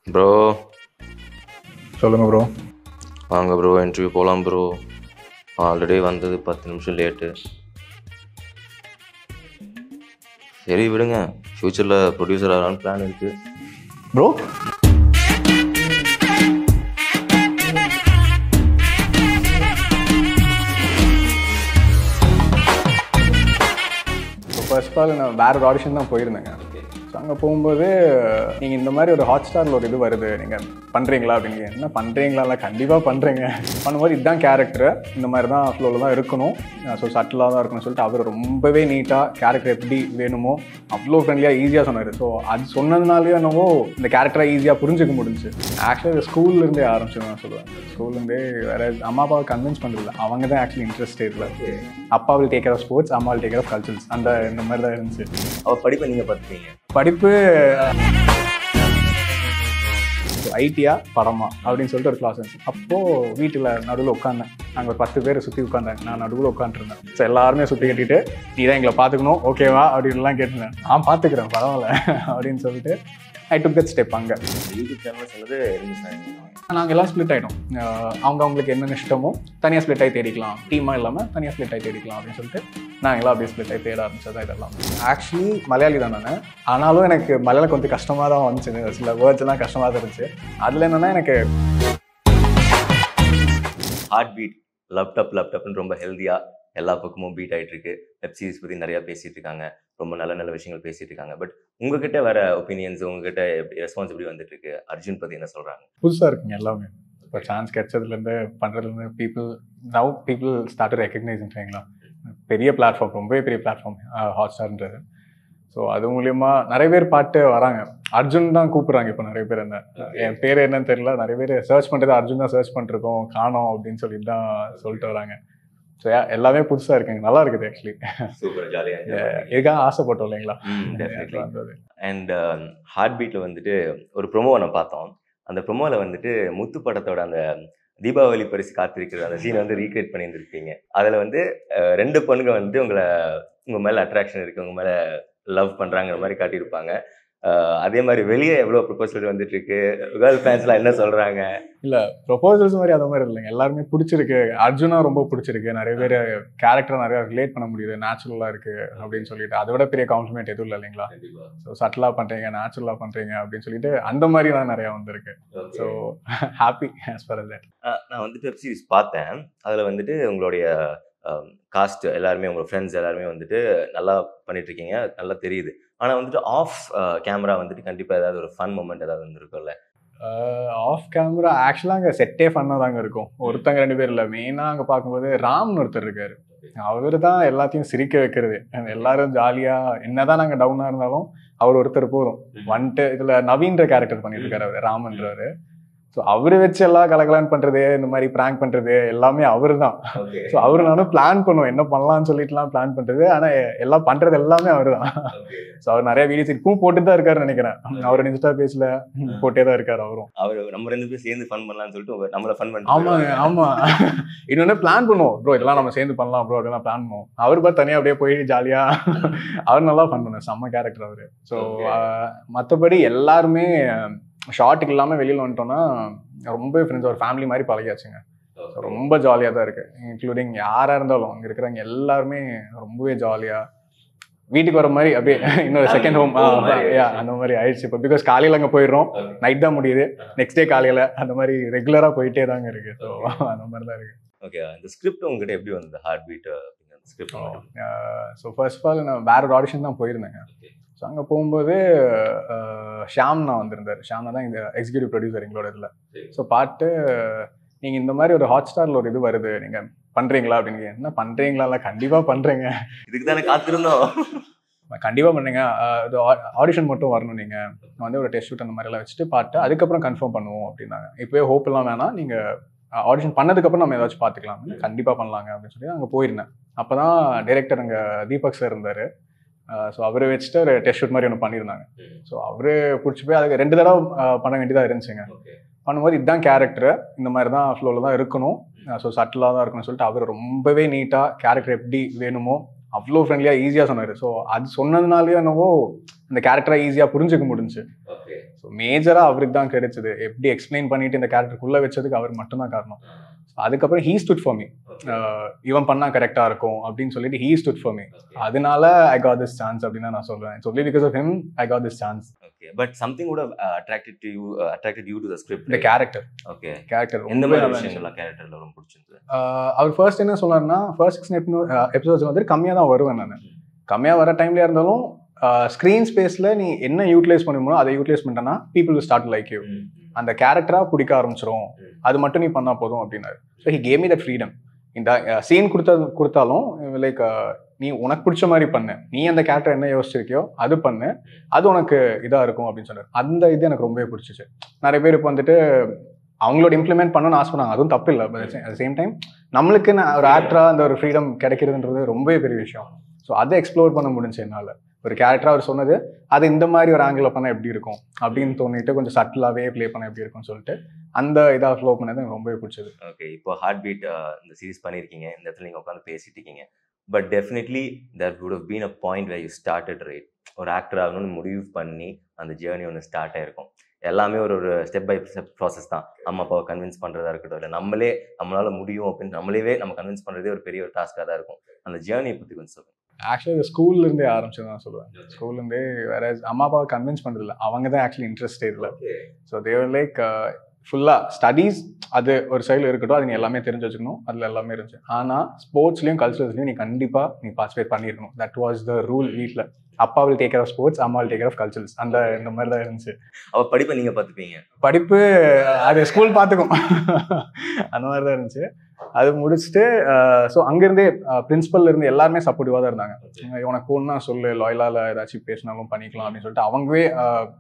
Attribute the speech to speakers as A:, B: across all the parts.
A: Bro
B: சொல்லுங்கள் bro.
A: வாங்க bro, interview போகலாம் ப்ரோ. ஆல்ரெடி வந்தது 10 நிமிஷம் லேட்டு. சரி விடுங்க, ஃப்யூச்சரில் ப்ரொடியூசர் ஆகலான்னு பிளான் இருக்குது
B: ப்ரோ. ஃபர்ஸ்ட் ஆஃப் ஆல் நான் வேறு ஒரு ஆடிஷன் தான் போயிருந்தேங்க. ஸோ அங்கே போகும்போது நீங்கள் இந்த மாதிரி ஒரு ஹாட் ஸ்டாரில் ஒரு இது வருது, நீங்கள் பண்ணுறீங்களா அப்படிங்க. என்ன பண்ணுறீங்களா? கண்டிப்பாக பண்ணுறீங்க. பண்ணும்போது இதுதான் கேரக்டர், இந்த மாதிரி தான் ஃப்ளோவில் தான் இருக்கணும், ஸோ சட்டிலாக தான் இருக்கணும்னு சொல்லிட்டு அவர் ரொம்பவே நீட்டாக கேரக்டர் எப்படி வேணுமோ அவ்வளோ ஃப்ரெண்ட்லியாக ஈஸியாக சொன்னார். ஸோ அது சொன்னதுனாலேயே என்னவோ இந்த கேரக்டரை ஈஸியாக புரிஞ்சுக்க முடிஞ்சு. ஆக்சுவலி ஸ்கூல்லேருந்தே ஆரம்பிச்சு நான் சொல்லுவேன். ஸ்கூல்லேருந்தே வேறு அம்மா அப்பாவை கன்வின்ஸ் பண்ணுறதில்ல, அவங்க தான் ஆக்சுவலி இன்ட்ரெஸ்ட் இல்லை. அப்பா will take care of sports, அம்மா will take care of cultures, இந்த மாதிரி தான் இருந்துச்சு.
A: அவர் படிப்பை நீங்கள் பார்த்துட்டீங்க?
B: படிப்பு ஐடியா படமா அப்படின்னு சொல்லிட்டு ஒரு கிளாஸ் இருந்துச்சு. அப்போது வீட்டில் நடுவில் உட்காந்தேன். நாங்கள் ஒரு 10 பேர் சுற்றி உட்காந்தாங்க, நான் நடுவில் உட்காந்துருந்தேன். ஸோ எல்லாருமே சுற்றி கட்டிட்டு நீ தான் எங்களை பார்த்துக்கணும் ஓகேவா அப்படின்லாம் கேட்டிருந்தேன். நான் பார்த்துக்கிறேன் பரவாயில்ல அப்படின்னு சொல்லிட்டு ஐ டுக் தட் ஸ்டெப். அங்கே
A: யூடியூப் சேனல் சொன்னது
B: நாங்கள் எல்லாம் ஸ்ப்ளிட் ஆகிட்டோம். அவங்களுக்கு என்னென்ன இஷ்டமோ தனியாக ஸ்ப்ளிட் ஆகி தேடிக்கலாம், டீமாக இல்லாமல் தனியாக ஸ்ப்ளிட் ஆகி தேடிக்கலாம் அப்படின்னு சொல்லிட்டு நாங்கள் எல்லாம் அப்படியே ஸ்ப்ளிட் ஆகி தேட ஆரம்பிச்சது இதெல்லாம். ஆக்சுவலி மலையாளி தான் நான், ஆனாலும் எனக்கு மலையாளம் கொஞ்சம் கஷ்டமாக தான் வந்துச்சு. சில வேர்ட்ஸ் எல்லாம் கஷ்டமாக தான் இருந்துச்சு. அதில் என்னென்னா எனக்கு
A: ஹார்ட் பீட் லேப்டாப்னு ரொம்ப ஹெல்த்தியாக எல்லா பக்கமும் பீட் ஆகிட்டு இருக்கு. வெப் சீரிஸ் பற்றி நிறையா பேசிகிட்டு இருக்காங்க, ரொம்ப நல்ல நல்ல விஷயங்கள் பேசிகிட்டு இருக்காங்க. பட் உங்ககிட்ட வர ஒப்பீனியன்ஸ், உங்ககிட்ட ரெஸ்பான்ஸ் எப்படி வந்துட்டு இருக்கு? அர்ஜுன் பற்றி என்ன சொல்கிறாங்க?
B: புதுசாக இருக்குங்க எல்லாமே. இப்போ சான்ஸ் கிடைச்சதுலேருந்து பண்ணுறதுலேருந்து பீப்புள் ஸ்டார்ட் ரெக்கக்னைஸ்ன்றீங்களா. பெரிய பிளாட்ஃபார்ம், ரொம்பவே பெரிய பிளாட்ஃபார்ம் ஹாட் ஸ்டார்ன்றது. ஸோ அது மூலியமா நிறைய பேர் பாட்டு வராங்க. அர்ஜுன் தான் கூப்பிட்றாங்க இப்போ நிறைய பேர். என்ன என் பேர் என்னன்னு தெரியல, நிறைய பேர் சர்ச் பண்ணுறது அர்ஜுன் தான் சர்ச் பண்ணிருக்கோம், காணோம் அப்படின்னு சொல்லிட்டு தான் சொல்லிட்டு வராங்க. ஸோ எல்லாமே புதுசாக இருக்குங்க, நல்லா இருக்குது ஆக்சுவலி.
A: சூப்பர் ஜாலியாக
B: இதுக்காக ஆசைப்பட்டோம் இல்லைங்களா.
A: அண்ட் ஹார்ட் பீட்டில் வந்துட்டு ஒரு ப்ரொமோவை நான் பார்த்தோம். அந்த ப்ரொமோவில் வந்துட்டு முத்து படத்தோட அந்த தீபாவளி பரிசு காத்திருக்கிற அந்த சீனை வந்து ரீக்ரியேட் பண்ணியிருந்திருக்கீங்க. அதில் வந்து 2 பொண்ணுங்க வந்து உங்கள் மேலே அட்ராக்ஷன் இருக்குது, உங்கள் மேலே லவ் பண்ணுறாங்கிற மாதிரி காட்டியிருப்பாங்க. அதே மாதிரி வெளியே எவ்வளோ ப்ரொபோசல் வந்துட்டு இருக்கு, கேர்ள் ஃபேன்ஸ்லாம் என்ன சொல்கிறாங்க?
B: இல்லை ப்ரொபோசல்ஸ் மாதிரி அந்த மாதிரி இல்லைங்க, எல்லாருமே பிடிச்சிருக்கு. அர்ஜுனா ரொம்ப பிடிச்சிருக்கு, நிறைய பேர் கேரக்டரை நிறையா ரிலேட் பண்ண முடியுது, நேச்சுரலாக இருக்குது அப்படின்னு சொல்லிட்டு. அதை விட பெரிய காம்ப்ளிமெண்ட் எதுவும் இல்லை இல்லைங்களா. ஸோ சட்டிலாக பண்ணுறீங்க, நேச்சுரலாக பண்ணுறீங்க அப்படின்னு சொல்லிட்டு அந்த மாதிரி தான் நிறையா வந்திருக்கு. So happy as for that.
A: நான் வந்துட்டு வெப் சீரிஸ் பார்த்தேன். அதில் வந்துட்டு உங்களுடைய காஸ்ட் எல்லாருமே, உங்கள் ஃப்ரெண்ட்ஸ் எல்லாருமே வந்துட்டு நல்லா பண்ணிட்டுருக்கீங்க, நல்லா தெரியுது. ஆனால் வந்துட்டு ஆஃப் கேமரா வந்துட்டு கண்டிப்பாக ஏதாவது ஒரு ஃபன் மூமெண்ட் ஏதாவது வந்துருக்கும்ல?
B: ஆஃப் கேமரா ஆக்சுவலாக அங்கே செட்டே ஃபன்னாக தாங்க இருக்கும். ஒருத்தங்க 2 பேர் இல்லை, மெயினாக அங்கே பார்க்கும்போது ராம்னு ஒருத்தர் இருக்கார். அவர் தான் எல்லாத்தையும் சிரிக்க வைக்கிறது. எல்லாரும் ஜாலியாக என்னதான் நாங்கள் டவுனாக இருந்தாலும் அவர் ஒருத்தர் போதும் வந்துட்டு. இதில் நவீன்ற கேரக்டர் பண்ணிட்டு இருக்காரு அவர், ராம்ன்றவர். ஸோ அவரை வச்சு எல்லாம் கலகலான்னு பண்ணுறது, இந்த மாதிரி ப்ராங்க் பண்ணுறது எல்லாமே அவர் தான். ஸோ அவரு நானும் பிளான் பண்ணுவோம் என்ன பண்ணலான்னு சொல்லிட்டுலாம் பிளான் பண்ணுறது, ஆனால் எல்லாம் பண்ணுறது எல்லாமே அவர் தான். ஸோ அவர் நிறைய வீடியோஸ் இப்பவும் போட்டு தான் இருக்காருன்னு நினைக்கிறேன். அவர் இன்ஸ்டா பேஜ்ல போட்டே தான் இருக்காரு அவரும்.
A: அவர் நம்ம 2 பேரும் சேர்ந்து ஃபன் பண்ணலாம்னு சொல்லிட்டு நம்மள ஃபன் பண்ணி.
B: ஆமாங்க, ஆமாம். இன்னொன்று பிளான் பண்ணுவோம் ப்ரோ, இதெல்லாம் நம்ம சேர்ந்து பண்ணலாம் ப்ரோ அப்படிலாம் பிளான் பண்ணுவோம். அவர் பார்த்து தனியாக அப்படியே போய் ஜாலியாக அவர் நல்லா ஃபன் பண்ணுவார், செம்ம கேரக்டர் அவர். ஸோ மற்றபடி எல்லாருமே ஷார்ட்டுக்கு இல்லாமல் வெளியில் வந்துட்டோம்னா ரொம்ப ஃப்ரெண்ட்ஸ், ஒரு ஃபேமிலி மாதிரி பழகியாச்சுங்க. ரொம்ப ஜாலியாக தான் இருக்குது. இன்க்ளூடிங் யாராக இருந்தாலும் அங்கே இருக்கிறவங்க எல்லாருமே ரொம்பவே ஜாலியாக வீட்டுக்கு வர மாதிரி அப்படியே இன்னொரு செகண்ட் ஹோம் அந்த மாதிரி ஆயிடுச்சு இப்போ. பிகாஸ் காலையில் அங்கே போயிடுறோம், நைட் தான் முடியுது, நெக்ஸ்ட் டே காலையில் அந்த மாதிரி ரெகுலராக போயிட்டே தாங்க இருக்குது. ஸோ அந்த மாதிரி தான் இருக்குது.
A: ஓகே, அந்த ஸ்கிரிப்ட் உங்ககிட்ட எப்படி வந்தது? Heart beat script.
B: So first of all நான் வேற ஒரு ஆடிஷன் தான் போயிருந்தேங்க. ஸோ அங்கே போகும்போது ஷாம்னா வந்திருந்தார். ஷாம்னா தான் இந்த எக்ஸிக்யூட்டிவ் ப்ரொடியூசர் எங்களோட இதில். ஸோ பார்த்து நீங்கள் இந்த மாதிரி ஒரு ஹாட் ஸ்டாரில் ஒரு இது வருது, நீங்கள் பண்ணுறீங்களா அப்படின்னு. என்ன பண்ணுறீங்களா? கண்டிப்பாக பண்ணுறேங்க,
A: இதுக்கு தானே காத்திருந்தோம்.
B: கண்டிப்பாக பண்ணுங்க, இது ஆடிஷன் மட்டும் வரணும், நீங்கள் வந்து ஒரு டெஸ்ட் ஷூட் அந்த மாதிரிலாம் வச்சுட்டு பார்த்து அதுக்கப்புறம் கன்ஃபார்ம் பண்ணுவோம் அப்படின்னாங்க. இப்போயே ஹோப் எல்லாம் வேணாம், நீங்கள் ஆடிஷன் பண்ணதுக்கப்புறம் நம்ம ஏதாச்சும் பார்த்துக்கலாம், கண்டிப்பாக பண்ணலாங்க அப்படின்னு சொல்லி அங்கே போயிருந்தேன். அப்போ தான் டைரக்டர் அங்கே தீபக் சார் இருந்தார். ஸோ அவரை வச்சுட்டு ஒரு டெஸ்ட் ஷூட் மாதிரி ஒன்று பண்ணியிருந்தாங்க. ஸோ அவரு பிடிச்சி போய் அதுக்கு 2 தடவை பண்ண வேண்டியதாக இருந்துச்சுங்க. பண்ணும்போது இதுதான் கேரக்டர், இந்த மாதிரி தான் ஃப்ளோவில் தான் இருக்கணும், ஸோ சட்டிலாக தான் இருக்கணும்னு சொல்லிட்டு அவர் ரொம்பவே நீட்டாக கேரக்டர் எப்படி வேணுமோ அவ்வளோ ஃப்ரெண்ட்லியாக ஈஸியாக சொன்னார். ஸோ அது சொன்னதுனாலே என்னவோ அந்த கேரக்டரை ஈஸியாக புரிஞ்சுக்க முடிஞ்சு. ஸோ மேஜராக அவருக்கு தான் கிடைச்சது. எப்படி எக்ஸ்பிளைன் பண்ணிட்டு இந்த கேரக்டருக்குள்ளே வச்சதுக்கு அவர் மட்டும்தான் காரணம். அதுக்கப்புறம் ஹீ ஸ்டுட் ஃபார் மீ. இவன் பண்ணா கரெக்டாக இருக்கும் அப்படின்னு சொல்லிட்டு ஹீ ஸ்டுட் ஃபார் மீ. அதனால ஐ காட் திஸ் சான்ஸ் அப்படின்னு நான் சொல்லுவேன். சொல்லி because of him I got this chance.
A: Okay, but something would have attracted you to the script.
B: The character.
A: Okay.
B: Character.
A: எந்த மாதிரி விஷயங்கள்லாம் கேரக்டர்ல ரொம்ப பிடிச்சிருந்தது?
B: அவர் ஃபர்ஸ்ட் என்ன சொன்னார்னா, ஃபர்ஸ்ட் 6 எபிசோட்ஸ் வந்து கம்மியாக தான் வருவேன் நான். கம்மியாக வர டைம்ல இருந்தாலும் ஸ்க்ரீன் ஸ்பேஸில் நீ என்ன யூட்டிலைஸ் பண்ணுமோ அதை யூட்டிலைஸ் பண்ணிட்டேன்னா people will start like you. அந்த கேரக்டராக பிடிக்க ஆரம்பிச்சிரும், அது மட்டும் நீ பண்ணால் போதும் அப்படின்னாரு. So he gave me that freedom. இந்த சீன் கொடுத்தாலும் லைக் நீ உனக்கு பிடிச்ச மாதிரி பண்ணு, நீ அந்த கேரக்டர் என்ன யோசிச்சிருக்கியோ அது பண்ணு, அது உனக்கு இதாக இருக்கும் அப்படின்னு சொன்னார். அந்த இது எனக்கு ரொம்பவே பிடிச்சிச்சு. நிறைய பேர் இப்போ வந்துட்டு அவங்களோட இம்ப்ளிமெண்ட் பண்ணணும்னு ஆசைப்படாங்க, அதுவும் தப்பு இல்லை. பட் அட் சேம் டைம் நம்மளுக்கு ஒரு ஆக்டராக அந்த ஒரு ஃப்ரீடம் கிடைக்கிறதுன்றது ரொம்பவே பெரிய விஷயம். ஸோ அதை எக்ஸ்ப்ளோர் பண்ண முடிஞ்சு என்னால். ஒரு கேரக்டராக அவர் சொன்னது அது இந்த மாதிரி ஒரு ஆங்கிளில் பண்ணால் எப்படி இருக்கும் அப்படின்னு தோணிட்டு கொஞ்சம் சட்டிலாகவே ப்ளே பண்ண எப்படி இருக்கும்னு சொல்லிட்டு அந்த இதாக ஃப்ளோ பண்ணது எனக்கு ரொம்பவே பிடிச்சது.
A: ஓகே, இப்போ ஹார்ட் பீட் இந்த சீரிஸ் பண்ணியிருக்கீங்க, இந்த இடத்துல நீங்கள் உட்காந்து பேசிட்டு இருக்கீங்க. But definitely there would have been a point where you started right. ஒரு ஆக்டர் ஆகணும்னு முடிவு பண்ணி அந்த ஜேர்னி ஒன்று ஸ்டார்ட் ஆகிருக்கும். எல்லாமே ஒரு ஸ்டெப் பை ஸ்டெப் ப்ராசஸ் தான். அம்மா அப்பாவை கன்வின்ஸ் பண்ணுறதா இருக்கட்டும், இல்லை நம்மளால முடியும் அப்படின்னு நம்ம கன்வின்ஸ் பண்ணுறதே ஒரு பெரிய ஒரு டாஸ்க்காக தான் இருக்கும். அந்த ஜேர்னியை பற்றி கொஞ்சம் சொல்லுங்கள்.
B: ஆக்சுவலி ஸ்கூல்லேருந்தே ஆரம்பிச்சு தான் சொல்லுவேன். ஸ்கூல்லேருந்தே வேற அம்மா அப்பாவை கன்வின்ஸ் பண்ணுறதில்ல, அவங்க தான் ஆக்சுவலி இன்ட்ரெஸ்ட் இதில். ஸோ தேவர் லைக் ஃபுல்லாக ஸ்டடீஸ் அது ஒரு சைடில் இருக்கட்டும், அது நீ எல்லாமே தெரிஞ்சு வச்சுக்கணும், அதில் எல்லாமே இருந்துச்சு. ஆனால் ஸ்போர்ட்ஸ்லையும் கல்ச்சரல்ஸ்லையும் நீ கண்டிப்பாக பார்ட்டிசிபேட் பண்ணியிருக்கணும். தட் வாஸ் த ரூல் வீட்டில். அப்பா will take care of sports, அம்மா will take care of culturals. இந்த மாதிரி தான் இருந்துச்சு.
A: அவள் படிப்பை நீங்கள் பார்த்துப்பீங்க,
B: படிப்பு அது ஸ்கூல் பார்த்துக்கும், அந்த மாதிரி தான் இருந்துச்சு. அது முடிச்சுட்டு ஸோ அங்கேருந்தே பிரின்சிபல் இருந்து எல்லாருமே சப்போர்ட்டிவாக தான் இருந்தாங்க. உனக்கு ஒன்றா சொல்லு, லாயலால் ஏதாச்சும் பேசினாலும் பண்ணிக்கலாம் அப்படின்னு சொல்லிட்டு அவங்களே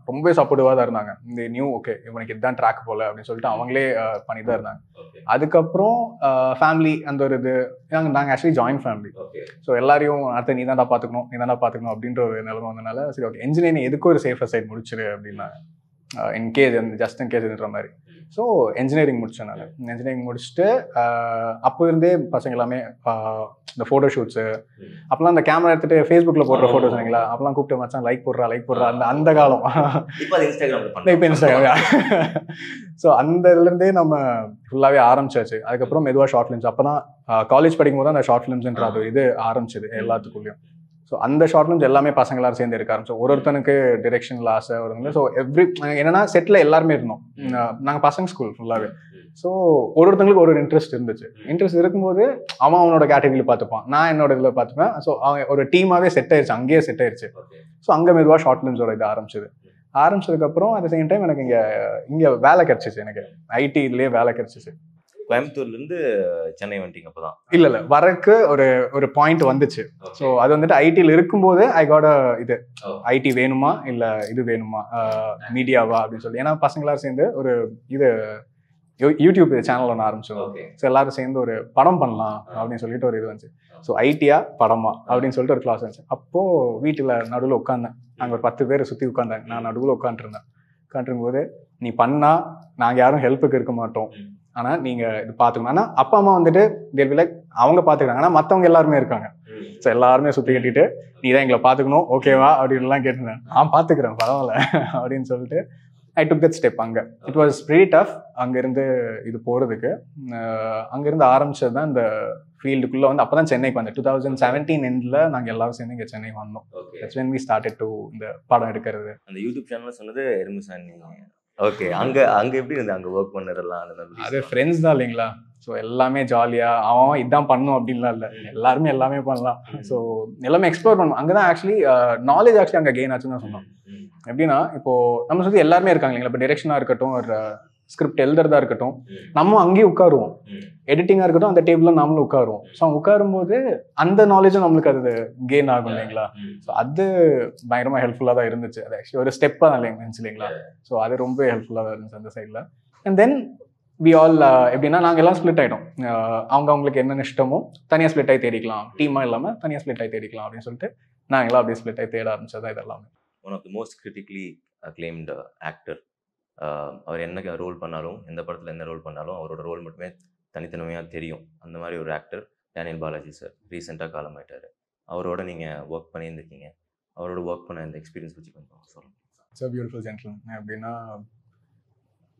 B: ரொம்பவே சப்போர்ட்டிவாக தான் இருந்தாங்க. இந்த நியூ ஓகே இவனுக்கு இதுதான் ட்ராக் போல அப்படின்னு சொல்லிட்டு அவங்களே பண்ணி தான் இருந்தாங்க. அதுக்கப்புறம் ஃபேமிலி அந்த ஒரு இது நாங்கள் ஆக்சுவலி ஜாயின்ட் ஃபேமிலி. ஸோ எல்லாரையும் அடுத்து நீ தான்டா பார்த்துக்கணும் அப்படின்ற ஒரு நிலைமை வந்தனால சரி ஓகே இன்ஜினியரிங் எதுக்கும் ஒரு சேஃபர் சைட் முடிச்சிரு அப்படின்னாங்க. இன்கேஸ் ஜஸ்ட் இன்கேஸ்ன்ற மாதிரி. ஸோ என்ஜினியரிங் முடித்தேன் நான். என்ஜினியரிங் முடிச்சுட்டு அப்போ இருந்தே பசங்க எல்லாமே இந்த ஃபோட்டோ ஷூட்ஸு அப்போலாம் அந்த கேமரா எடுத்துகிட்டு ஃபேஸ்புக்கில் போடுற ஃபோட்டோஸ் இல்லைங்களா, அப்போலாம் கூப்பிட்டு மச்சான் லைக் போடுறா அந்த காலம். இப்போ இன்ஸ்டாகிராம். ஸோ அந்த இதுலேருந்தே நம்ம ஃபுல்லாகவே ஆரம்பிச்சாச்சு. அதுக்கப்புறம் மெதுவாக ஷார்ட் ஃபிலிம்ஸ். அப்போ தான் காலேஜ் படிக்கும் போது அந்த ஷார்ட் ஃபிலிம்ஸ்ன்ற அது இது ஆரம்பிச்சது எல்லாத்துக்குள்ளேயும். ஸோ அந்த ஷார்ட் ஃபிலிம்ஸ் எல்லாமே பசங்களாரும் சேர்ந்து இருக்க ஆரம்பிச்சோம். ஒருத்தனுக்கு டிரெக்ஷனில் ஆசை வருதுங்க. ஸோ என்னன்னா செட்டில் எல்லாருமே இருந்தோம். நாங்கள் பசங்க ஸ்கூல் ஃபுல்லாகவே. ஸோ ஒருத்தங்களுக்கு ஒரு இன்ட்ரெஸ்ட் இருந்துச்சு. இன்ட்ரெஸ்ட் இருக்கும்போது அவனோட கேட்டகரியில் பார்த்துப்பான், நான் என்னோட இதில் பார்த்துப்பேன். ஸோ அவன் ஒரு டீமாகவே செட் ஆயிடுச்சு, அங்கேயே செட் ஆயிடுச்சு. ஸோ அங்கே மெதுவாக ஷார்ட் ஃபிலிம்ஸோட இது ஆரம்பிச்சதுக்கப்புறம் அட் சேம் டைம் எனக்கு இங்கே வேலை கிடச்சிச்சு. எனக்கு ஐடிலேயே வேலை கிடச்சிச்சு.
A: கோயம்புத்தூர்லேருந்து சென்னை வந்துட்டீங்க அப்போதான்?
B: இல்லை வரக்கு ஒரு பாயிண்ட் வந்துச்சு. ஸோ அது வந்துட்டு ஐடியில் இருக்கும்போது ஐ காட் இது ஐடி வேணுமா இல்லை இது வேணுமா மீடியாவா அப்படின்னு சொல்லி. ஏன்னா பசங்களாரும் சேர்ந்து ஒரு இது யூடியூப் சேனல் ஒன்று ஆரம்பிச்சோம். ஸோ எல்லாரும் சேர்ந்து ஒரு படம் பண்ணலாம் அப்படின்னு சொல்லிட்டு ஒரு இது வந்துச்சு. ஸோ ஐடியா படமா அப்படின்னு சொல்லிட்டு ஒரு கிளாஸ் வந்துச்சு. அப்போது வீட்டில் நடுவில் உட்காந்தேன். நாங்கள் ஒரு 10 பேரை சுற்றி உட்காந்தாங்க, நான் நடுவில் உட்காந்துருக்கும் போது நீ பண்ணா நாங்கள் யாரும் ஹெல்ப்புக்கு இருக்க மாட்டோம், ஆனால் நீங்கள் இது பார்த்துக்கணும். ஆனால் அப்பா அம்மா வந்துட்டு லைக் அவங்க பார்த்துக்கிறாங்க, ஆனால் மற்றவங்க எல்லாருமே இருக்காங்க. ஸோ எல்லாருமே சுற்றி கட்டிட்டு நீ தான் எங்களை பார்த்துக்கணும் ஓகேவா அப்படின்லாம் கேட்டுருந்தேன். பார்த்துக்கிறேன் பரவாயில்ல அப்படின்னு சொல்லிட்டு ஐ டுக் தட் ஸ்டெப். அங்கே இட் வாஸ் வெரி டஃப். அங்கேருந்து இது போகிறதுக்கு அங்கேருந்து ஆரம்பிச்சது தான் இந்த ஃபீல்டுக்குள்ளே வந்து. அப்போ தான் சென்னைக்கு வந்தேன். 2017 எண்டில் நாங்கள் எல்லாரும் சேர்ந்து இங்கே சென்னை வந்தோம். That's when we started to இந்த படம் எடுக்கிறது.
A: அந்த யூடியூப் சேனல் சொன்னது எருமுசாமி. ஓகே, அங்கே எப்படி இருந்து அங்கே ஒர்க் பண்ணதெல்லாம்?
B: அது ஃப்ரெண்ட்ஸ் தான் இல்லைங்களா. ஸோ எல்லாமே ஜாலியாக அவன் இதான் பண்ணும் அப்படின்லாம் இல்லை, எல்லாருமே எல்லாமே பண்ணலாம். ஸோ எல்லாமே எக்ஸ்ப்ளோர் பண்ணுவோம். அங்கே தான் ஆக்சுவலி நாலேஜ் ஆக்சுவலி அங்கே கெயின் ஆச்சுன்னு தான் சொன்னோம். எப்படின்னா இப்போது நம்ம சுற்றி எல்லாருமே இருக்காங்க இல்லைங்களா. இப்போ டிரெக்ஷனாக இருக்கட்டும், ஒரு ஸ்கிரிப்ட் எழுதுறதா இருக்கட்டும், நம்ம அங்கேயும் உட்காருவோம். எடிட்டிங்காக இருக்கட்டும், அந்த டேபிளில் நாமளும் உட்காருவோம். ஸோ அவங்க உட்காரும்போது அந்த நாலேஜும் நம்மளுக்கு அது கெயின் ஆகும் இல்லைங்களா. ஸோ அது பயங்கரமாக ஹெல்ப்ஃபுல்லாக தான் இருந்துச்சு. அது ஆக்சுவலி ஒரு ஸ்டெப்பாக தான் இருந்துச்சு இல்லைங்களா. ஸோ அது ரொம்ப ஹெல்ப்ஃபுல்லாக தான் இருந்துச்சு அந்த சைடில். அண்ட் தென் வி ஆல் எப்படின்னா நாங்கள் எல்லாம் ஸ்ப்ளிட் ஆகிட்டோம். அவங்களுக்கு என்னென்ன இஷ்டமோ தனியாக ஸ்ப்ளிட் ஆகி தேடிக்கலாம், டீமாக இல்லாமல் தனியாக ஸ்ப்ளிட் ஆகி தேடிக்கலாம் அப்படின்னு சொல்லிட்டு நாங்கள் எல்லாம் அப்படியே ஸ்ப்ளிட் ஆகி தேட ஆரம்பிச்சதான் இதெல்லாமே.
A: One of the most critically acclaimed actor. அவர் என்ன ரோல் பண்ணாலும், எந்த படத்தில் என்ன ரோல் பண்ணாலும் அவரோட ரோல் மட்டுமே தனித்தன்மையாக தெரியும். அந்த மாதிரி ஒரு ஆக்டர் டேனியல் பாலாஜி சார். ரீசெண்டாக காலமாயிட்டார். அவரோட நீங்கள் ஒர்க் பண்ணியிருந்திருக்கீங்க. அவரோட ஒர்க் பண்ண இந்த எக்ஸ்பீரியன்ஸ் பற்றி கொஞ்சம் சொல்லுங்கள்.
B: இட்ஸ் அ பியூட்டிஃபுல் ஜென்டில்மேன் எப்படின்னா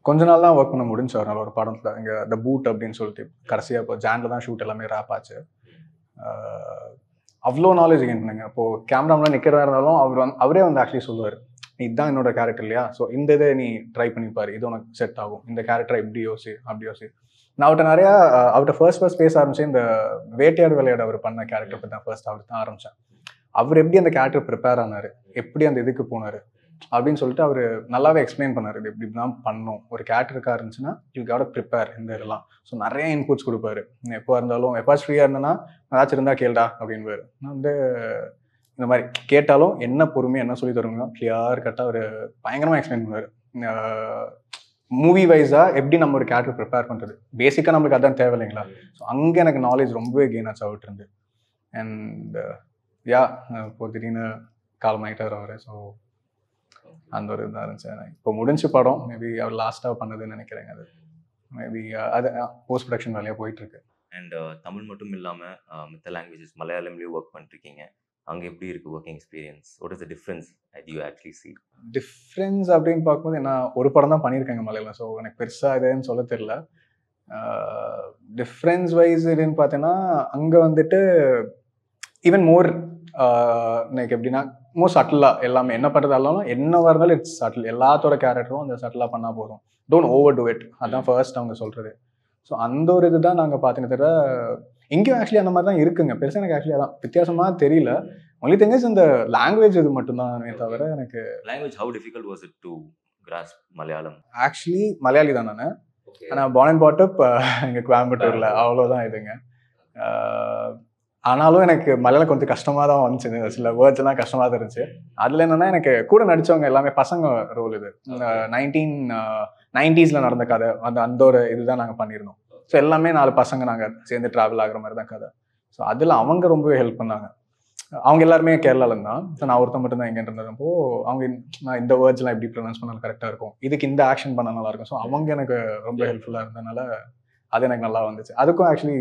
B: கொஞ்ச நாள் தான் ஒர்க் பண்ண முடிஞ்சு அவரால் ஒரு படத்தில் இங்கே த பூட் அப்படின்னு சொல்லிட்டு கடைசியாக இப்போ ஜானில் தான் ஷூட் எல்லாமே ரேப் ஆச்சு. அவ்வளோ நாலேஜ் கெயின் பண்ணுங்க. இப்போது கேமராமெலாம் நிற்கிறதா இருந்தாலும் அவரே வந்து ஆக்சுவலி சொல்லுவார், இதுதான் என்னோட கேரக்டர் இல்லையா, ஸோ இந்த இதை நீ ட்ரை பண்ணிப்பார், இது உனக்கு செட் ஆகும், இந்த கேரக்டரை இப்படி யோசி அப்படி யோசி. நான் அவர்கிட்ட நிறையா அவர்கிட்ட ஃபர்ஸ்ட் பேச ஆரம்பிச்சேன். இந்த வேட்டையாடு விளையாட அவர் பண்ண கேரக்டர் பற்றி தான் ஃபர்ஸ்ட் அவர் தான் ஆரம்பித்தேன். அவர் எப்படி அந்த கேரக்டர் ப்ரிப்பேர் ஆனார், எப்படி அந்த இதுக்கு போனார் அப்படின்னு சொல்லிட்டு அவர் நல்லாவே எக்ஸ்பிளைன் பண்ணார். இது இப்படி தான் பண்ணணும், ஒரு கேரக்டருக்காக இருந்துச்சுன்னா யூ காட் ப்ரிப்பேர் இந்த இதெல்லாம். ஸோ நிறைய இன்புட்ஸ் கொடுப்பாரு. எப்போ இருந்தாலும் எப்பாச்சும் ஃப்ரீயாக இருந்தேன்னா ஏதாச்சும் இருந்தால் கேள்டா அப்படின்பாரு. நான் வந்து இந்த மாதிரி கேட்டாலும் என்ன பொறுமையாக என்ன சொல்லி தருங்க கிளியர் கட்டாக அவர் பயங்கரமாக எக்ஸ்பிளைன் பண்ணுவார். மூவி வைஸாக எப்படி நம்ம ஒரு கேரக்டர் ப்ரிப்பேர் பண்ணுறது, பேசிக்காக நம்மளுக்கு அதான் தேவை இல்லைங்களா. ஸோ அங்கே எனக்கு நாலேஜ் ரொம்பவே கெயின் ஆச்சு அவர்கிட்ட இருந்து. அண்ட் யா இப்போ திடீர்னு காலமாயிட்டார் அவர். ஸோ அந்த ஒரு இதாக இருந்துச்சு. இப்போ முடிஞ்ச படம் மேபி அவர் லாஸ்ட்டாக பண்ணதுன்னு நினைக்கிறேங்க. அது மேபி அது போஸ்ட் ப்ரொடக்ஷன் வேலையாக போயிட்டுருக்கு.
A: அண்ட் தமிழ் மட்டும் இல்லாமல் மித்த லாங்குவேஜஸ் மலையாளம்லேயும் ஒர்க் பண்ணிருக்கீங்க. அங்கே எப்படி இருக்குது working experience? What is the difference that you actually see?
B: Difference அப்படின்னு பார்க்கும்போது நான் ஒரு படம் தான் பண்ணியிருக்கேங்க மலையாளம். ஸோ எனக்கு பெருசாக இதுன்னு சொல்ல தெரியல. டிஃப்ரென்ஸ் வைஸ் இதுன்னு பார்த்தீங்கன்னா அங்கே வந்துட்டு ஈவன் மோர் எனக்கு எப்படின்னா மோர் சட்டிலாக எல்லாமே என்ன பண்ணுறதாலும் என்னவா இருந்தாலும் இட்ஸ் சட்டில். எல்லாத்தோட கேரக்டரும் அந்த சட்டிலாக பண்ணால் போதும், டோன்ட் ஓவர் டூ இட். அதுதான் ஃபர்ஸ்ட் அவங்க சொல்கிறது. ஸோ அந்த ஒரு இது தான் நாங்கள் பார்த்துன்னு தவிர இங்கேயும் ஆக்சுவலி அந்த மாதிரி தான் இருக்குங்க. பெருசாக எனக்கு ஆக்சுவலி அதான் வித்தியாசமாக தெரியல. ஒன்லி திங் இஸ் இந்த லாங்குவேஜ் இது மட்டும்தானே தவிர எனக்கு
A: language how difficult was it to grass Malayalam?
B: Actually Malayali தான் நான். ஆனால் பார்ன் அண்ட் பாட் அப் இங்கே கோயம்புத்தூரில் அவ்வளோதான் இதுங்க. ஆனாலும் எனக்கு மலையாளம் கொஞ்சம் கஷ்டமாக தான் வந்துச்சு. சில வேர்ட்ஸ் எல்லாம் கஷ்டமாக தான் இருந்துச்சு. அதில் என்னென்னா எனக்கு கூட நடித்தவங்க எல்லாமே பசங்க ரோல். இது 1990s நடந்த கதை. அந்த ஒரு இதுதான் நாங்கள் பண்ணியிருந்தோம். ஸோ எல்லாமே 4 பசங்க நாங்கள் சேர்ந்து ட்ராவல் ஆகிற மாதிரி தான் கதை. ஸோ அதில் அவங்க ரொம்பவே ஹெல்ப் பண்ணாங்க. அவங்க எல்லாருமே கேரளாவில் தான். ஸோ நான் ஒருத்தன் மட்டும் தான் எங்கே இருந்தப்போ அவங்க நான் இந்த வேர்ட்ஸ்லாம் எப்படி ப்ரொனவுன்ஸ் பண்ணாலும் கரெக்டாக இருக்கும், இதுக்கு இந்த ஆக்ஷன் பண்ணால் நல்லாயிருக்கும். ஸோ அவங்க எனக்கு ரொம்ப ஹெல்ப்ஃபுல்லாக இருந்ததுனால அது எனக்கு நல்லா வந்துச்சு. அதுக்கும் ஆக்சுவலி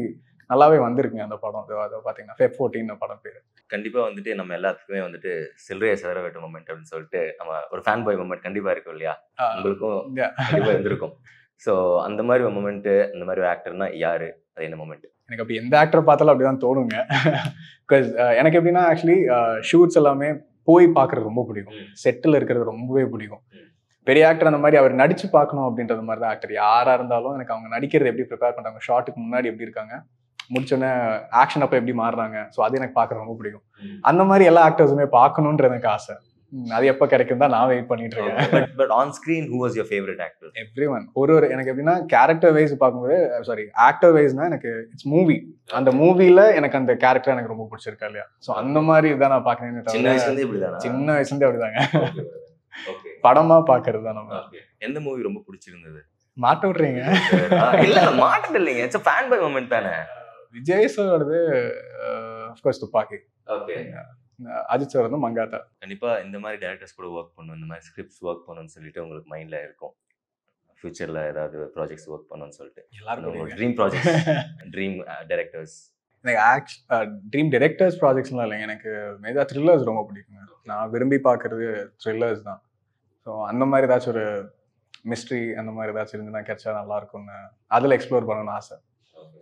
B: நல்லாவே வந்திருக்குங்க அந்த படம். அதை பார்த்தீங்கன்னா Feb 14 படம் பேர்.
A: கண்டிப்பாக வந்துட்டு நம்ம எல்லாத்துக்குமே வந்துட்டு சில்லறையை சிதற வெட்ட மொமெண்ட் அப்படின்னு சொல்லிட்டு நம்ம ஒரு ஃபேன் பாய் மொமெண்ட் கண்டிப்பாக இருக்கும் இல்லையா? உங்களுக்கும் கண்டிப்பாக இருந்திருக்கும். ஸோ அந்த மாதிரி ஒரு மொமெண்ட்டு, அந்த மாதிரி ஒரு ஆக்டர்னா யாரு, அது என்ன மொமெண்ட்?
B: எனக்கு அப்படி எந்த ஆக்டர் பார்த்தாலும் அப்படிதான் தோணுங்க. பிகாஸ் எனக்கு எப்படின்னா ஆக்சுவலி ஷூட்ஸ் எல்லாமே போய் பார்க்கறது ரொம்ப பிடிக்கும், செட்டில் இருக்கிறது ரொம்பவே பிடிக்கும். பெரிய ஆக்டர் அந்த மாதிரி அவர் நடிச்சு பார்க்கணும் அப்படின்றது மாதிரி தான் ஆக்டர் யாராக இருந்தாலும். எனக்கு அவங்க நடிக்கிறது எப்படி ப்ரிப்பேர் பண்ணுறாங்க, ஷார்ட்டுக்கு முன்னாடி எப்படி இருக்காங்க, முடிச்சோடனே ஆக்ஷன் அப்போ எப்படி மாறுறாங்க, ஸோ அது எனக்கு பார்க்கறது ரொம்ப பிடிக்கும். அந்த மாதிரி எல்லா ஆக்டர்ஸுமே பார்க்கணுன்றது எனக்கு ஆசை. அது எப்போ கிடைக்கும் தான் நான் வெயிட் பண்ணிட்டு இருக்கேன்.
A: But on screen who was your favourite actor?
B: Everyone. ஒரு எனக்கு எப்படின்னா கேரக்டர் வைஸ் பார்க்கும்போது ஆக்டர் வைஸ்னா எனக்கு இட்ஸ் மூவி. அந்த மூவில எனக்கு அந்த கேரக்டர் எனக்கு ரொம்ப பிடிச்சிருக்கா இல்லையா, ஸோ அந்த மாதிரி தான் நான் பார்க்கறேன்.
A: சின்ன வயசுலேருந்தே இப்படிதானா?
B: சின்ன வயசுலேருந்தே அப்படிதாங்க. படமா பார்க்கறது தான் நம்ம.
A: எந்த மூவி ரொம்ப பிடிச்சிருந்தது?
B: மாட்ட விட்றீங்க?
A: இல்ல மாட்டது இல்லைங்க, இட்ஸ் ஃபேன் பாய் மொமெண்ட் தானே.
B: விஜய் சாரோடது ஆஃப்கோர்ஸ் துப்பாக்கி.
A: ஓகே.
B: அஜித் சார் வந்து மங்காத்தா.
A: கண்டிப்பா இந்த மாதிரி டைரக்டர்ஸ் கூட ஒர்க் பண்ணணும், இந்த மாதிரி ஸ்கிரிப்ட்ஸ் ஒர்க் பண்ணணும்னு சொல்லிட்டு உங்களுக்கு மைண்ட்ல இருக்கும் ஃபியூச்சர்ல ஏதாவது ப்ராஜெக்ட்ஸ் ஒர்க் பண்ணணும்னு சொல்லிட்டு? எல்லாரும் ட்ரீம் ப்ராஜெக்ட்ஸ், ட்ரீம் டைரக்டர்ஸ்?
B: எனக்கு ட்ரீம் டைரக்டர்ஸ் ப்ராஜெக்ட்ஸ்லாம் இல்லைங்க. எனக்கு மெயினாக த்ரில்லர்ஸ் ரொம்ப பிடிக்குங்க. நான் விரும்பி பார்க்கறது த்ரில்லர்ஸ் தான். ஸோ அந்த மாதிரி ஏதாச்சும் ஒரு மிஸ்ட்ரி அந்த மாதிரி ஏதாச்சும் இருந்துன்னா கிடைச்சா நல்லா இருக்கும்னு அதில் எக்ஸ்ப்ளோர் பண்ணணும்னு ஆசை.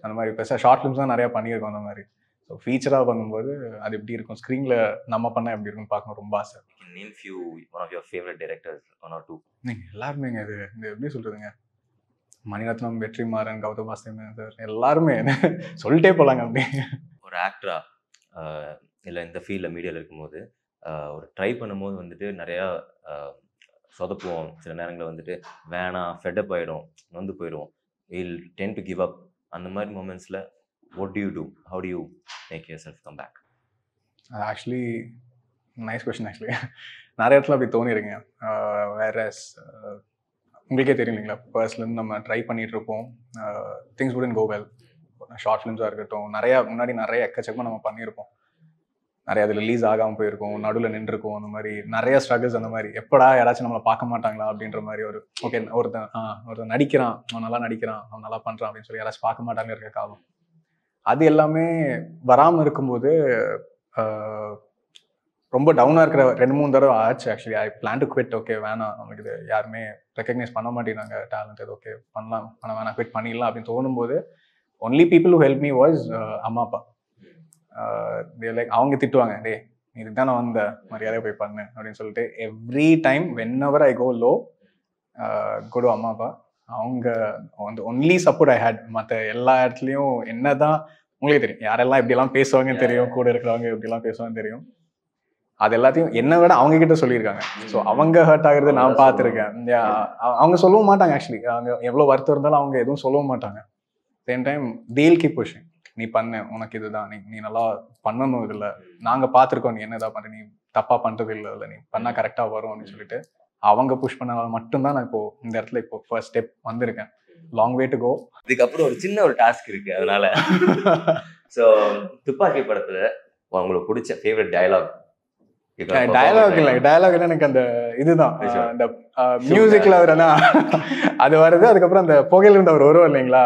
B: அந்த மாதிரி பெருசாக ஷார்ட் ஃபிலிம்ஸ் தான் நிறையா பண்ணியிருக்கோம். அந்த மாதிரி ஸோ ஃபீச்சராக பண்ணும்போது அது எப்படி இருக்கும், ஸ்க்ரீனில் நம்ம பண்ணால் எப்படி இருக்குன்னு பார்க்கணும் ரொம்ப ஆசை.
A: Name few one of your favourite directors, one or two.
B: நீங்கள் எல்லாருமேங்க இது இந்த எப்படி சொல்கிறதுங்க, மணிரத்னம், வெற்றிமாறன், கௌதம் வாசுதேவன் சார் எல்லாருமே சொல்லிட்டே போகலாங்க. அப்படி
A: ஒரு ஆக்டரா இல்லை இந்த ஃபீல்டில் மீடியாவில் இருக்கும்போது ஒரு ட்ரை பண்ணும்போது வந்துட்டு நிறையா சொதப்புவோம். சில நேரங்களில் வந்துட்டு வேணாம், ஃபெட்டப் ஆகிடும், நொந்து போயிடுவோம், will ten to give up. அந்த மாதிரி மூமெண்ட்ஸில் what do you do? How do you make yourself come back?
B: Actually nice question. Actually நிறைய இடத்துல அப்படி தோணிருங்க. வேற உங்களுக்கே தெரியும் இல்லைங்களா, ஃபர்ஸ்ட்லேருந்து நம்ம ட்ரை பண்ணிட்டு இருப்போம், things wouldn't go well. Short ஃபிலிம்ஸாக இருக்கட்டும், முன்னாடி நிறைய எக்கச்சக்கமாக நம்ம பண்ணியிருப்போம். நிறைய அது ரிலீஸ் ஆகாமல் போயிருக்கும், நடுவில் நின்றுருக்கும். அந்த மாதிரி நிறைய ஸ்ட்ரகிள்ஸ். அந்த மாதிரி எப்படா யாராச்சும் நம்மளை பார்க்க மாட்டாங்களா அப்படின்ற மாதிரி ஒரு ஓகே ஒருத்தன் நடிக்கிறான், அவன் நல்லா நடிக்கிறான், அவன் நல்லா பண்ணுறான் அப்படின்னு சொல்லி யாராச்சும் பார்க்க மாட்டாங்க இருக்க காலம். அது எல்லாமே வராமல் இருக்கும்போது ரொம்ப டவுனாக இருக்கிற 2-3 தடவை ஆச்சு actually. I plan to quit. Okay வேணாம், நமக்கு இது யாருமே ரெக்கக்னைஸ் பண்ண மாட்டேங்கிறாங்க டேலண்ட், இது ஓகே பண்ணலாம், ஆனால் வேணாம் குவிட் பண்ணிடலாம் அப்படின்னு தோணும்போது only people who help me was அம்மா அப்பா. லைக் அவங்க திட்டுவாங்க, டே இதுக்கு தான் நான் வந்த மரியாதையாக போய் பண்ணேன் அப்படின்னு சொல்லிட்டு every time whenever I go low go to அம்மா அப்பா. அவங்க வந்து ஒன்லி சப்போர்ட் ஐ ஹேட். மற்ற எல்லா இடத்துலையும் என்னதான் உங்களே தெரியும் யாரெல்லாம் எப்படியெல்லாம் பேசுவாங்கன்னு தெரியும், கூட இருக்கிறவங்க எப்படிலாம் பேசுவாங்கன்னு தெரியும். அது எல்லாத்தையும் என்னை விட அவங்க கிட்ட சொல்லியிருக்காங்க. ஸோ அவங்க ஹர்ட் ஆகுறது நான் பார்த்துருக்கேன். அவங்க சொல்லவும் மாட்டாங்க ஆக்சுவலி. அவங்க எவ்வளோ வருத்தம் இருந்தாலும் அவங்க எதுவும் சொல்லவும் மாட்டாங்க. சேம் டைம் தேல் கீப் புஷிங், நீ பண்ண, உனக்கு இதுதான், நீ நல்லா பண்ணணும், இதில் நாங்கள் பார்த்துருக்கோம் நீ என்னதான் பண்ணுற, நீ தப்பாக பண்ணுறது இல்லை, இல்லை நீ பண்ணால் கரெக்டாக வரும் அப்படின்னு சொல்லிட்டு அவங்க புஷ் பண்ணால் மட்டும்தான் நான் இப்போ இந்த இடத்துல இப்போ ஃபர்ஸ்ட் ஸ்டெப் வந்திருக்கேன். Long way to go.
A: இதுக்கப்புறம் ஒரு சின்ன ஒரு டாஸ்க் இருக்கு. அதனால ஸோ துப்பாக்கி படத்துல உங்களுக்கு பிடிச்ச ஃபேவரட் டயலாக்?
B: டயலாக் இல்லை, டயலாக் எனக்கு அந்த இதுதான், அந்த மியூசிக்ல அவர்னா அது வருது. அதுக்கப்புறம் அந்த புகையில இருந்து அவர் வருவார் இல்லைங்களா,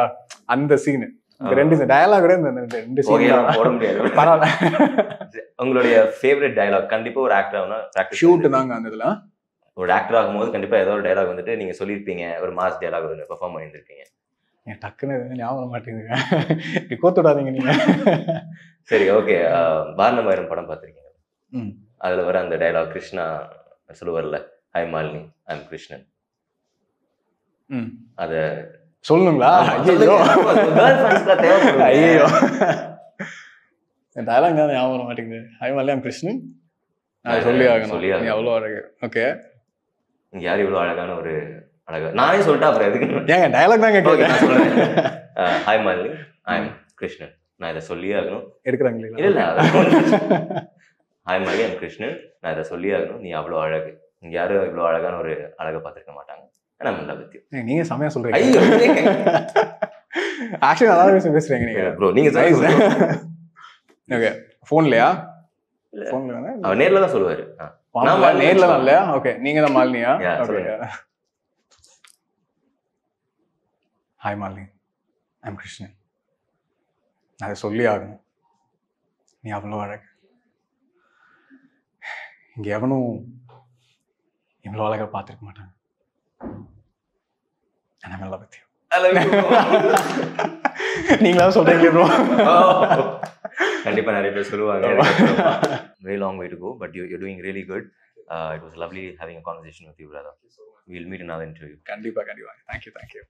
B: அந்த சீனு. இந்த 2 டயலாக் கூட இந்த 2 சீன்
A: போட முடியாது. பரவாயில்ல. உங்களுடைய ஃபேவரட் டயலாக் கண்டிப்பா ஒரு ஆக்டர்
B: ஷூட் தாங்க. அந்த இதுல
A: ஒரு ஆக்டர் ஆகும்போது கண்டிப்பா ஏதோ ஒரு டயலாக் வந்துட்டு நீங்க சொல்லியிருப்பீங்க, ஒரு மாஸ் டயலாக் வந்து பெர்ஃபார்ம் பண்ணியிருப்பீங்க.
B: டக்குன்னு ஞாபகம் மாட்டேங்குதுங்க, கோத்துடாதீங்க நீங்க.
A: சரி, ஓகே. வாரணமாயிரம் படம் பார்த்துருக்கீங்க. அதுல வர அந்த டயலாக் கிருஷ்ணா சொல்லுவார்ல, hi Malini, I am Krishnan. அத
B: சொல்லுங்களா? ஐயோ டயலாக் தான் ஞாபகம் மாட்டேங்குது. Hi Malini, I am Krishnan. நான் சொல்லி ஆகணும், நீ அவ்வளோ அழகு. ஓகே,
A: நீங்க யார் இவ்வளோ அழகான ஒரு அழகா, நானே சொல்லிட்டா அப்புறம் எதுக்கு
B: ஏங்க டயலாக் தாங்க கேட்குறேன்.
A: Hi Malini, I am Krishnan. நான் இதை சொல்லியே ஆகணும்.
B: எடுக்கிறாங்களா?
A: இல்லை, hi Malini, I am Krishnan. நான் இதை சொல்லியே ஆகணும், நீ அவ்வளோ அழகு. இங்க யாரும் இவ்வளோ அழகான ஒரு அழகை பார்த்துருக்க மாட்டாங்க.
B: நீங்க செமையா சொல்றீங்க. ஆக்சுவலி நல்லா பேசுறீங்க நீங்க ப்ரோ. நீங்க ஓகே, ஃபோன்லயா? ஃபோன்ல
A: அவர் நேர்ல தான் சொல்லுவாரு.
B: நான் நேர்ல தான் இல்லையா? ஓகே, நீங்க தான் மாலினியா? Okay. Hi Malini, I am Krishnan. நான் அதை சொல்லி ஆகணும், நீ அவ்வளோ அழகு. இங்க எவனும் இவ்வளோ அழகா பார்த்துருக்க மாட்டாங்க. நீங்களா சொல்றீங்க ப்ரோ?
A: கண்டிப்பா நிறைய பேர் சொல்லுவாங்க. Very long way to go, but you're doing really good. It was lovely having a conversation with you, brother. We'll meet in another interview.
B: கண்டிப்பா. Thank you.